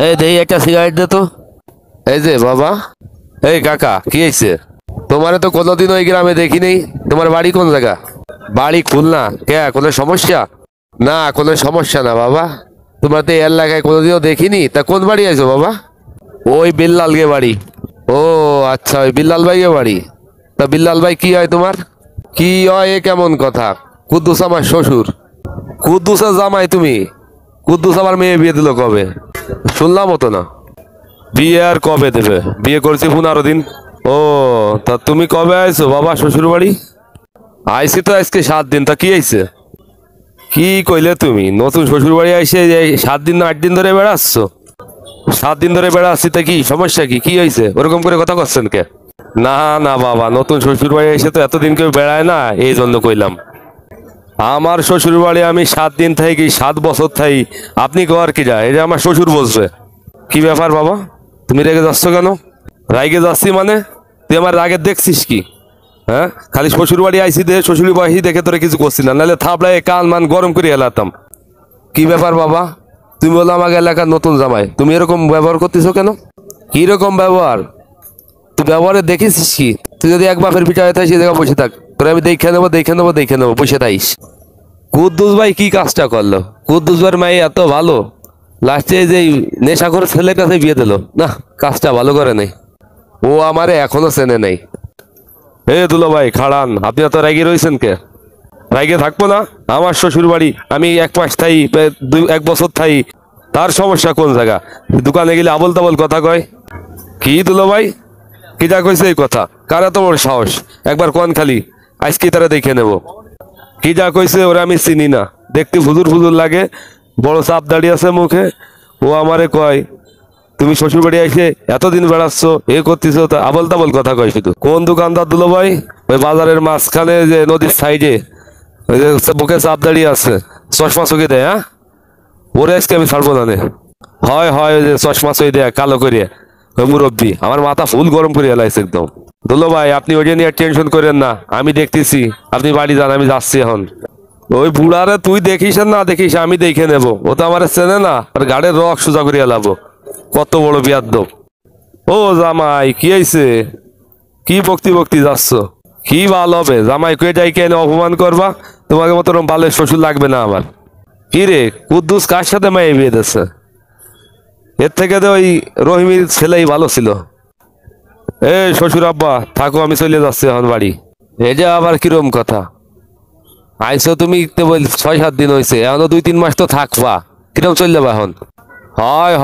এই দেই একটা সিগারেট দে তো। এই যে বাবা, এই কাকা কি হয়েছে? তোমারে তো কোনোদিন ওই গ্রামে দেখি নেই। তোমার বাড়ি কোন জায়গা? বাড়ি খুলনা। কে, কোনো সমস্যা? না, কোনো সমস্যা না বাবা। তোমার তো এই এলাকায় কোনোদিনও দেখিনি। তা কোন বাড়ি আইছো বাবা? ওই বিল্লালকে বাড়ি। ও আচ্ছা, ওই বিল্লাল ভাইকে বাড়ি। তা বিল্লাল ভাই কি হয় তোমার? কি হয় এ কেমন কথা? কুদ্দুস আমার শ্বশুর। কুদ্দুসের জামাই তুমি? কুদ্দুস আমার মেয়ে বিয়ে দিল কবে? শুনলাম তো না। বিয়ে আর কবে দেবে? বিয়ে করছি 15 দিন। ও, তা তুমি কবে আইছো বাবা শ্বশুর বাড়ি? আইসি তো আজকে 7 দিন। তা কি আইছে? কি কইলে তুমি? নতুন শ্বশুর বাড়ি আইসে 7 দিন না 8 দিন ধরে বেড়াচ্ছ? 7 দিন ধরে বেড়াচ্ছি, তা কি সমস্যা? কি কি হয়েছে? ওরকম করে কথা করছেন কে? না না বাবা, নতুন শ্বশুর বাড়ি এসে তো এতদিন কেউ বেড়ায় না, এই জন্য কইলাম। আমার শ্বশুর বাড়ি আমি 7 দিন থাকি, 7 বছর থাকি। আপনি কর কি যায়? এটা আমার শ্বশুর বলছে। কি ব্যাপার বাবা, তুমি রেগে যাচ্ছ কেন? রাগে যাচ্ছি মানে? তুই আমার রাগে দেখছিস কি? হ্যাঁ, খালি শ্বশুর বাড়ি আইসি দে, শ্বশুর বাড়ি দেখে তোরা কিছু করছি না, নাহলে থাপড়ায় কান মান গরম করে এলাতাম। কি ব্যাপার বাবা? তুমি বলো আমাকে এলাকার নতুন জামাই, তুমি এরকম ব্যবহার করতেছো কেন? কি রকম ব্যবহার? তুই ব্যবহারে দেখেছিস কি? তুই যদি এক বাপের পিঠা হয়ে থাকিস, সে জায়গা বসে থাক। তোরা আমি দেখে নেবো, দেখে নেবো, দেখে নেবো, বসে থাইস। কুদ্দুস ভাই কি কাজটা করলো? কুদ্দুস ভাইয়ের মাই এত ভালো, লাস্টে যে নেশাখোর ছেলের কাছে বিয়ে দিল না? কাজটা ভালো করে নাই। ও আমারে এখনো চেনে নাই। এ দুলো ভাই খাড়ান, আপনি এত রাগি রয়েছেন কে? রাগে থাকবো না? আমার শ্বশুর বাড়ি, আমি 1 মাস থাই, 1 বছর থাই। তার সমস্যা কোন জায়গা? দোকানে গেলে আবল তাবল কথা কয়। কি দুলো ভাই, কি যা কইছে এই কথা? কারা তোমার সাহস? একবার কোন খালি, আজকে তারা দেখে নেব। কি যা কইছে ওরা আমি চিনি না, দেখতে ফুজুর ফুজুর লাগে, বড় চাপ দাঁড়িয়ে আছে মুখে। ও আমারে কয় তুমি শ্বশুর বাড়ি এসে এতদিন বেড়াচ্ছ, এ করতেছ, তা আবল তাবল কথা কয় শুধু। কোন দোকানদার দুলো ভাই? ওই বাজারের মাঝখানে যে নদীর সাইডে ওই যে বুকে চাপ দাঁড়িয়ে আছে, চশমা চোখে দেয়। হ্যাঁ, ওরে আজকে আমি ছাড়বো না। হয় হয়, ওই যে চশমা চই দেয় কালো করিয়া, ওই মুরব্বী আমার মাথা ফুল গরম করে এলাইছে একদম। দুলো ভাই আপনি ওইটা নিয়ে টেনশন করেন না, আমি দেখতেছি। আপনি বাড়ি যান, আমি যাচ্ছি এখন। ওই বুড়ারে তুই দেখিস আর না দেখিস, আমি দেখে নেব। ও তো আমার চেনে না, আর গাড়ির রক সোজা করিয়া লাবো। কত বড় বিয়াদ্দব। ও জামাই কি হয়েছে? কি বক্তি বক্তি যাচ্ছ? কি ভালো হবে জামাই কয়ে যাই কেন অপমান করবা? তোমাকে মতো বালের শ্বশুর লাগবে না আমার। কি রে কুদ্দুস কার সাথে মাইয়ে বিয়ে দিচ্ছে? এর থেকে তো ওই রহিমের ছেলেই ভালো ছিল। এ শ্বশুর আব্বা থাকো, আমি চলে যাচ্ছি এখন বাড়ি। এই যে আবার কিরম কথা? আইসো তুমি 6-7 দিন হয়েছে, এখনো 2-3 মাস তো থাকবা। কিরম চলে যাবা এখন? হয়।